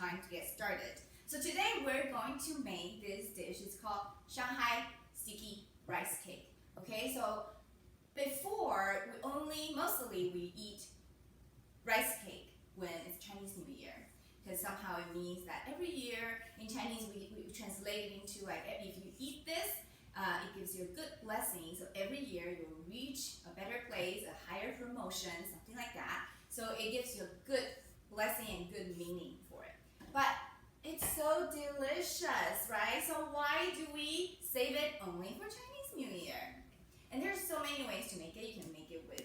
time to get started. So today we're going to make this dish. It's called Shanghai sticky rice cake. Okay, so before mostly we eat rice cake when it's Chinese New Year, because somehow it means that every year in Chinese we translate it into like, if you eat this, it gives you a good blessing. So every year you'll reach a better place, a higher promotion, something like that. So it gives you a good blessing and good meaning for it. But it's so delicious, right? So why do we save it only for Chinese New Year? And there's so many ways to make it. You can make it with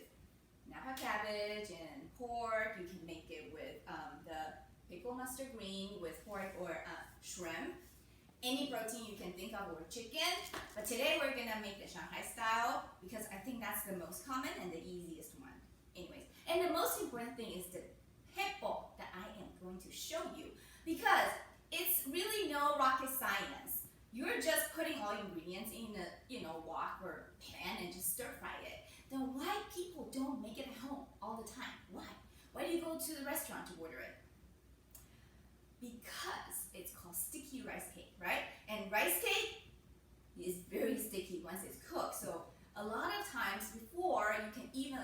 Napa cabbage and pork. You can make it with the pickle mustard green with pork or shrimp. Any protein you can think of, or chicken. But today we're gonna make the Shanghai style because I think that's the most common and the easiest one. Anyways, and the most important thing is the pickle that I am going to show you, because it's really no rocket science. You're just putting all ingredients in a wok or pan and just stir fry it. Then why people don't make it at home all the time? Why? Why do you go to the restaurant to order it? Because it's called sticky rice cake, right? And rice cake is very sticky once it's cooked. So a lot of times before you can even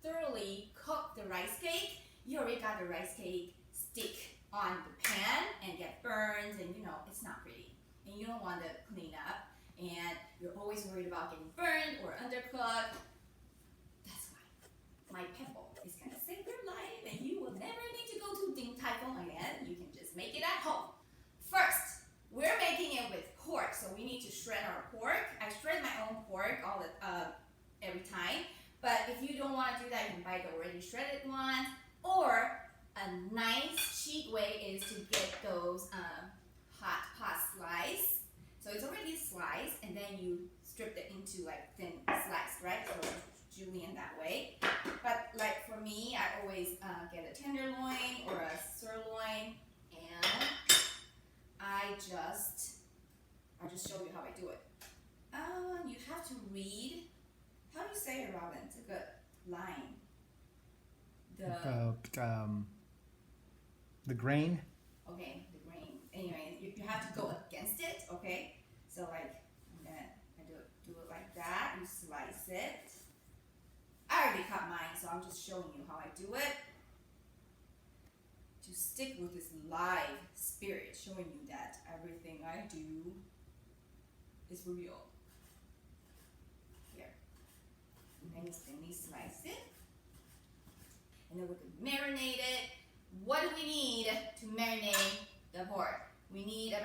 thoroughly cook the rice cake, you already got the rice cake stick on the pan and get burned, and it's not pretty. And you don't want to clean up, and you're always worried about getting burned or undercooked. That's why my pebble is gonna save your life, and you will never need to go to Ding Tai Fung again. You can just make it at home. First, we're making it with pork, so we need to shred our pork. I shred my own pork every time, but if you don't want to do that, you can buy the already shredded one. Or a nice cheap way is to get those hot pot slice. So it's already sliced, and then you strip it into like thin slice, right? So Julienne that way. But like for me, I always get a tenderloin or a sirloin, and I'll just show you how I do it. You have to read. How do you say it, Robin? It's a good line. The grain. Okay, the grain. Anyway, you have to go against it. Okay, so like I do it like that. You slice it. I already cut mine, so I'm just showing you how I do it. To stick with this live spirit, showing you that everything I do is for real. Here, and then you thinly slice it, and then we can marinate it. What do we need to marinate the pork? We need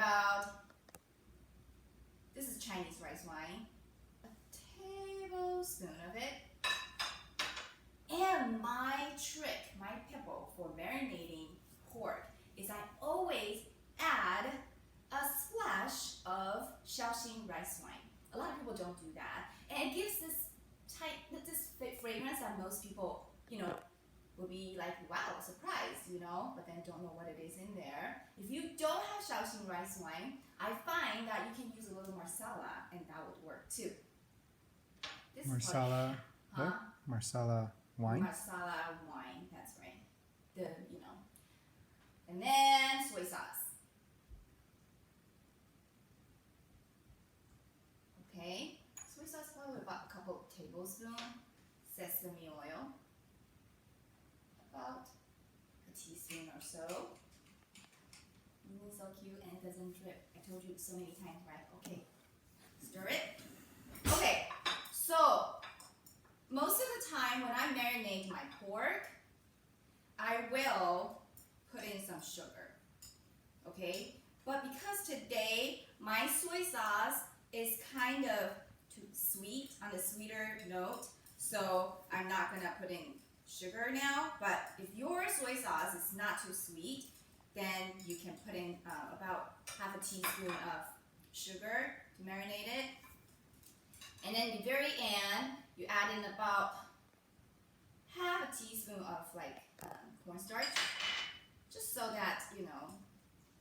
this is Chinese rice wine, a tablespoon of it. And my trick, my pebble for marinating pork is I always add a splash of ChiaChia rice wine. A lot of people don't do that, and it gives this fragrance that most people, will be like, wow, surprised, but then don't know what it is in there. If you don't have ChiaChia rice wine, I find that you can use a little marsala, and that would work too. Marsala, what? Marsala wine? Marsala wine, that's right. And then soy sauce. Okay, soy sauce probably about a couple of tablespoons. Sesame oil, about a teaspoon or so. Isn't it so cute, and it doesn't drip? I told you so many times, right? Okay, stir it. Okay, so most of the time when I marinate my pork, I will put in some sugar, okay? But because today my soy sauce is kind of too sweet, on the sweeter note, so I'm not gonna put in sugar now. But if your soy sauce is not too sweet, then you can put in about half a teaspoon of sugar to marinate it. And then at the very end, you add in about half a teaspoon of cornstarch, just so that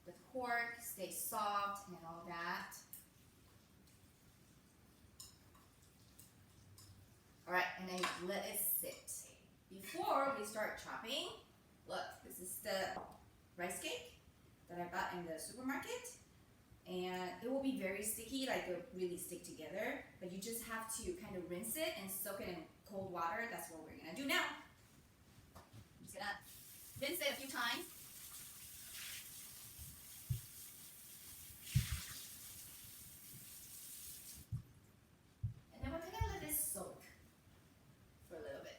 the pork stays soft and all that. All right, and then let it sit. Before we start chopping, look, this is the rice cake. that I bought in the supermarket. And it will be very sticky, like it'll really stick together. But you just have to kind of rinse it and soak it in cold water. That's what we're gonna do now. I'm just gonna rinse it a few times. And then we're gonna let this soak for a little bit.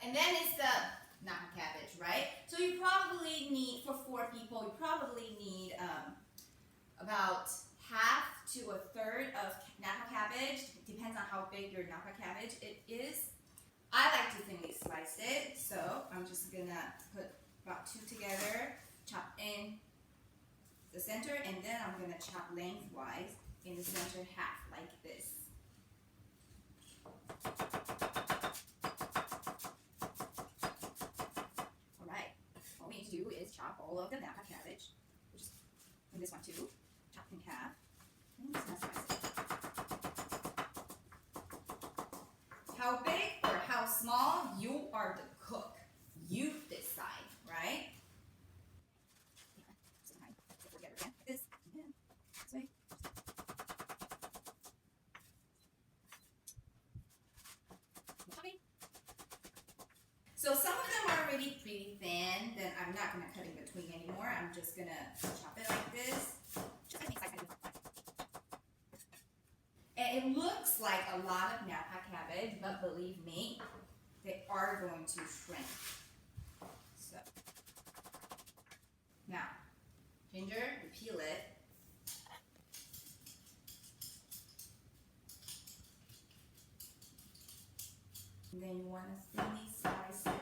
And then it's the Napa cabbage, right? So you probably need, for 4 people, you probably need about half to a third of Napa cabbage. Depends on how big your Napa cabbage it is. I like to thinly slice it, so I'm just gonna put about 2 together, chop in the center, and then I'm gonna chop lengthwise in the center half like this. Alright, what we need to do is chop all of the Napa cabbage, and this one too, chop in half. And just gonna slice it. How big or how small, you are the cook. You decide, right? So some of them are already pretty thin, then I'm not gonna cut in between anymore. I'm just gonna chop it like this. And it looks like a lot of Napa cabbage, but believe me, they are going to shrink. So now, ginger, you peel it. And then you want to thinly slice it.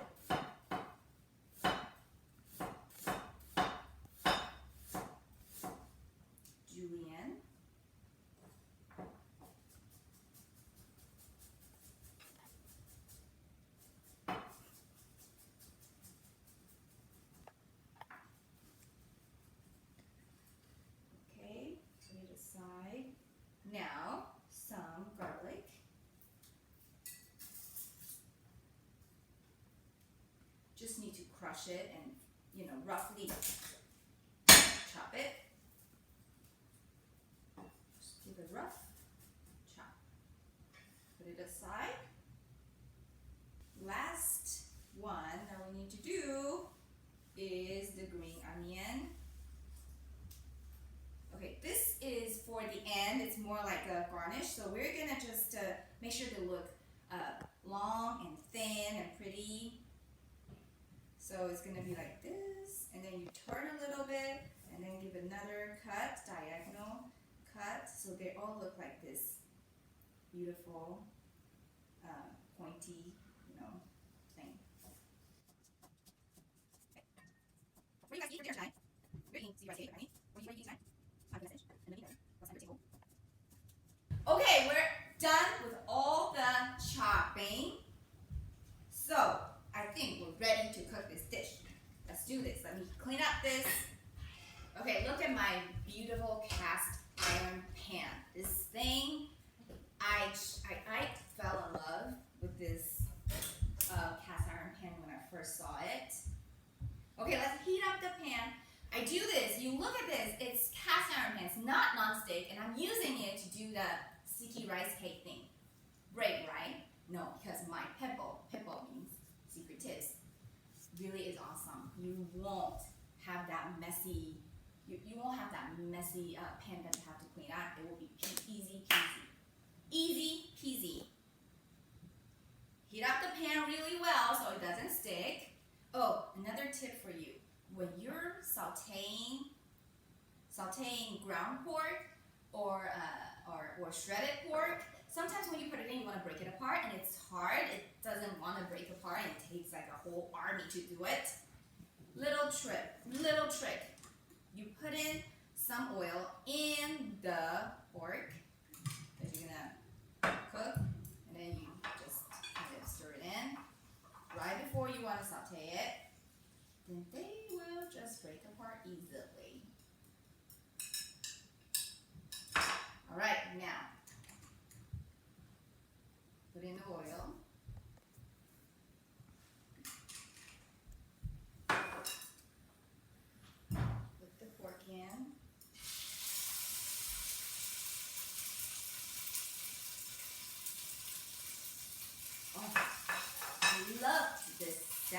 Julienne. Okay, put it aside. Now, some garlic. Just need to crush it and, roughly chop it. Just give a rough chop. Put it aside. Last one that we need to do is the green onion. Okay, this is for the end. It's more like a garnish. So we're gonna just make sure they look long and thin and pretty. So it's gonna be like this, and then you turn a little bit, and then give another cut, diagonal cut, so they all look like this beautiful, pointy, thing. What do you guys eat for dinner tonight? We're eating rice cake, right? What do you eat tonight? I'm gonna finish. And then what's on the table? Okay, we're done with all the chopping. So I think we're ready to cook this dish. Let's do this. Let me clean up this. Okay, look at my beautiful cast iron pan. This thing, I fell in love with this cast iron pan when I first saw it. Okay, let's heat up the pan. I do this. You look at this. It's cast iron pan. It's not non-stick, and I'm using it to do the sticky rice cake thing. Brave, right? No, because my pimple means secret tips, really is awesome. You won't have that messy, you won't have that messy pan that you have to clean out. It will be easy peasy. Easy peasy. Heat up the pan really well so it doesn't stick. Oh, another tip for you. When you're sautéing ground pork or shredded pork, sometimes when you put it in, you want to break it apart, and it's hard. It doesn't want to break apart, and it takes like a whole army to do it. Little trick. You put in some oil in the pork that you're gonna cook, and then you just kind of stir it in right before you want to saute it. Then they will just break apart easily. All right, now put in the oil. Put the pork in.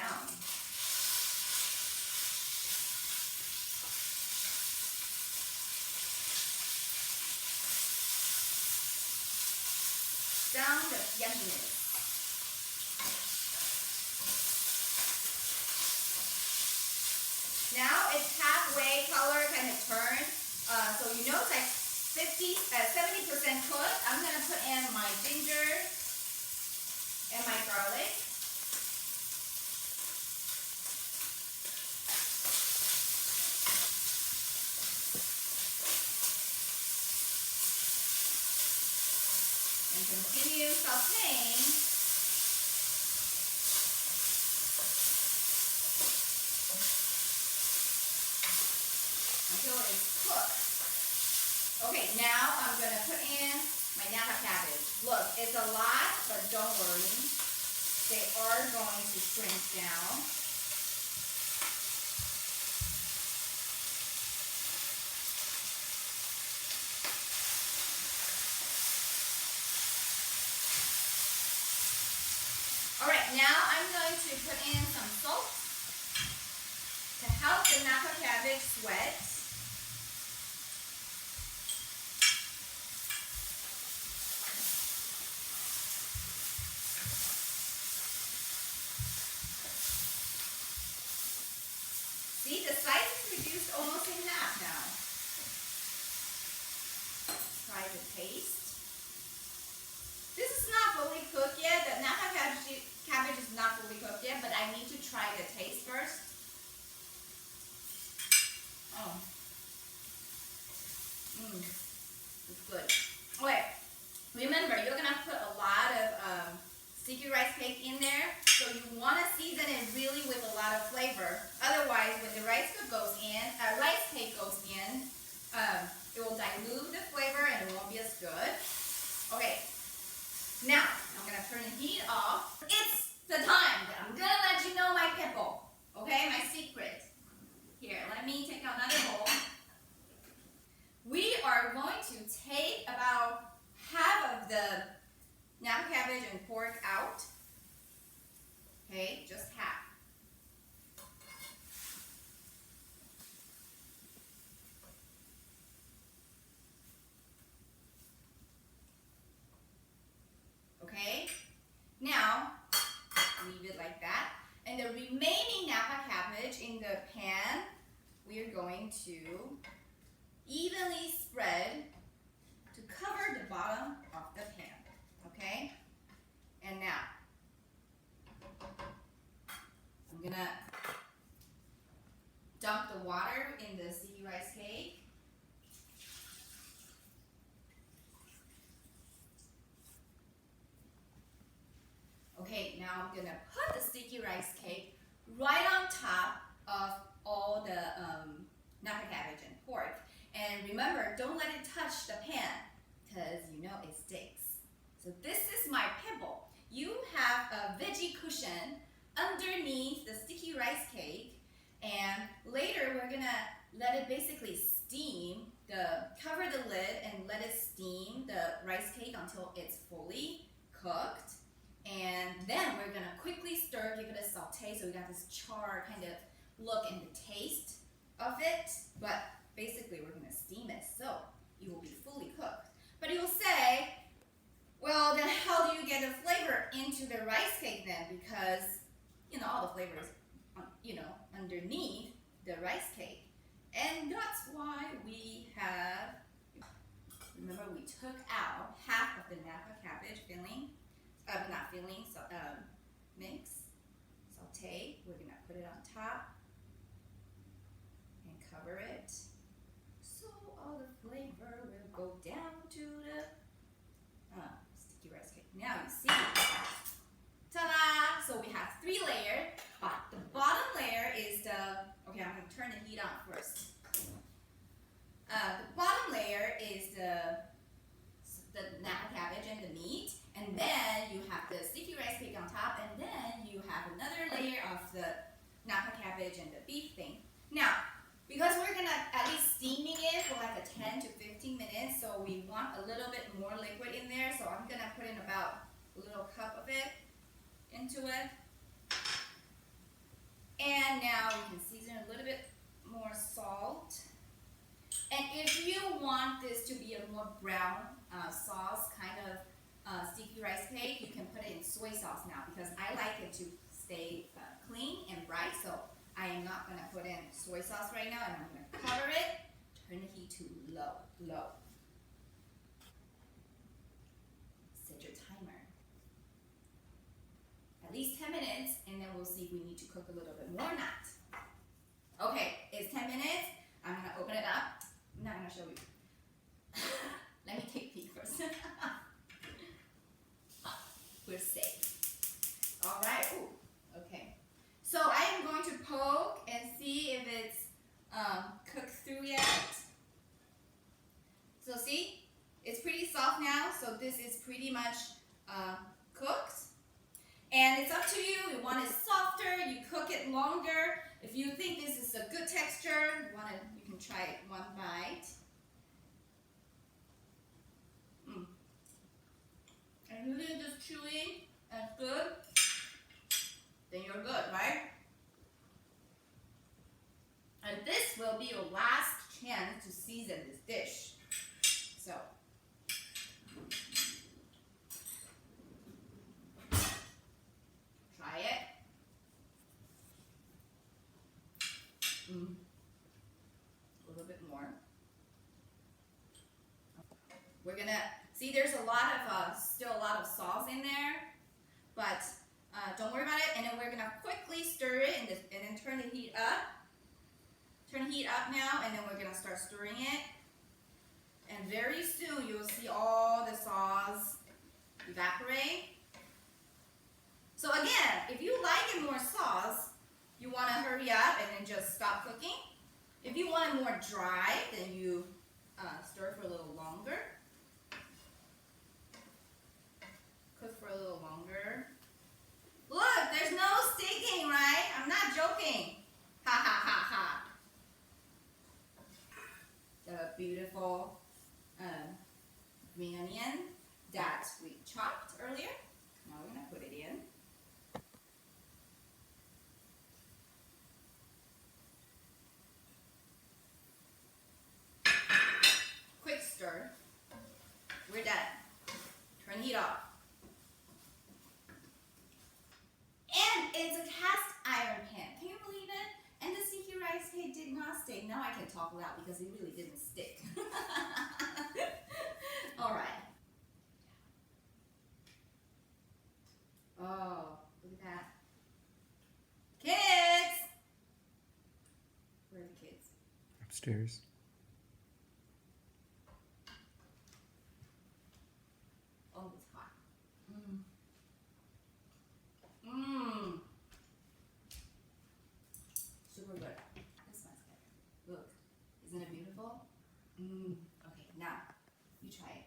down. Down the yumminess. Now it's halfway color kind of turned. So you know it's like 70% cooked. I'm gonna put in my ginger and my garlic. And continue sautéing until it's cooked. Okay, now I'm gonna put in my Napa cabbage. Look, it's a lot, but don't worry. They are going to shrink down. Alright, now I'm going to put in some salt to help the Napa cabbage sweat. See, the size is reduced almost in half now. Try the taste. This is not fully cooked yet. The Napa cabbage is not fully cooked yet, but I need to try the taste first. Oh. It's good. Okay, remember, you're gonna put a lot of sticky rice cake in there, so you want to season it really with a lot of flavor. Otherwise, when the rice cake goes in, it will dilute the flavor and it won't be as good. Okay, now I'm gonna turn the heat off. It's the time that I'm gonna let you know my pimple. Okay, my secret. Here, let me take out another bowl. We are going to take about half of the Napa cabbage and pork out. Okay, just half. Okay, now leave it like that. And the remaining Napa cabbage in the pan, we are going to evenly spread to cover the bottom of the pan. Okay, and now I'm gonna dump the water in the sticky rice cake. Okay, now I'm gonna put the sticky rice cake right on top of all the Napa cabbage and pork. And remember, don't let it touch the pan, because you know it sticks. So this is my pimple. You have a veggie cushion underneath the sticky rice cake, and later we're gonna let it basically steam, cover the lid and let it steam the rice cake until it's fully cooked. And then we're gonna quickly stir, give it a saute, so we got this char kind of look and the taste of it. But basically we're gonna steam it so it will be fully cooked. But you'll say, well, then how do you get the flavor into the rice cake then? Because, you know, all the flavor is, underneath the rice cake. And that's why we have, remember we took out half of the Napa cabbage filling, mix, saute. We're gonna put it on top and cover it. So all the flavor will go down to the sticky rice cake. Now you see, ta-da! So we have 3 layers. The bottom layer is okay, I'm gonna turn the heat on first. The bottom layer is the Napa cabbage and the meat. And then you have the sticky rice cake on top, and then you have another layer of the Napa cabbage and the beef thing. Now, because we're gonna at least steaming it for like a 10 to 15 minutes, so we want a little bit more liquid in there, so I'm gonna put in about a little cup of it into it. And now we can season a little bit more salt. And if you want this to be a more brown sauce kind of sticky rice cake, you can put it in soy sauce now because I like it to stay clean and bright. So I am not going to put in soy sauce right now, and I'm going to cover it. Turn the heat to low. Set your timer. At least 10 minutes, and then we'll see if we need to cook a little bit more or not. Okay, it's 10 minutes. I'm going to open it up. I'm not going to show you. Let me take a peek first. We're safe. All right. Ooh, okay. So I am going to poke and see if it's cooked through yet. So see, it's pretty soft now. So this is pretty much cooked. And it's up to you. You want it softer, you cook it longer. If you think this is a good texture, you can try it one bite. And if you're just chewy and good, then you're good, right? And this will be your last chance to season this dish. So, try it. A little bit more. We're gonna see there's a lot of still a lot of sauce in there, but don't worry about it. And then we're gonna quickly stir it and then turn the heat up. Turn the heat up now, and then we're gonna start stirring it. And very soon you'll see all the sauce evaporate. So again, if you like it more sauce, you want to hurry up and then just stop cooking. If you want it more dry, then you stir for a little longer. Cook for a little longer. Look, there's no sticking, right? I'm not joking. Ha ha ha ha. The beautiful green onion that we chopped earlier. Now we're going to put it in. Quick stir. We're done. Turn the heat off. And it's a cast iron pan. Can you believe it? And the sticky rice cake did not stick. Now I can talk loud because it really didn't stick. All right. Oh, look at that. Kids! Where are the kids? Upstairs. Oh, it's hot. Mmm. Super good. This smells good. Look, isn't it beautiful? Okay, now you try it.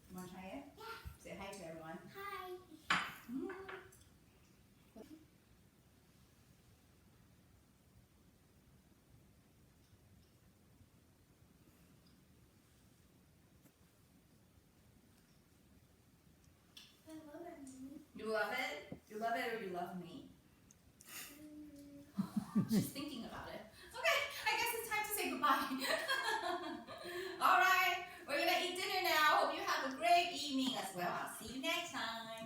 You want to try it? Yeah. Say hi to everyone. Hi. I love it, Mommy. You love it? You love it or you love me? She's thinking about it. Okay, I guess it's time to say goodbye. All right, we're gonna eat dinner now. Hope you have a great evening as well. I'll see you next time.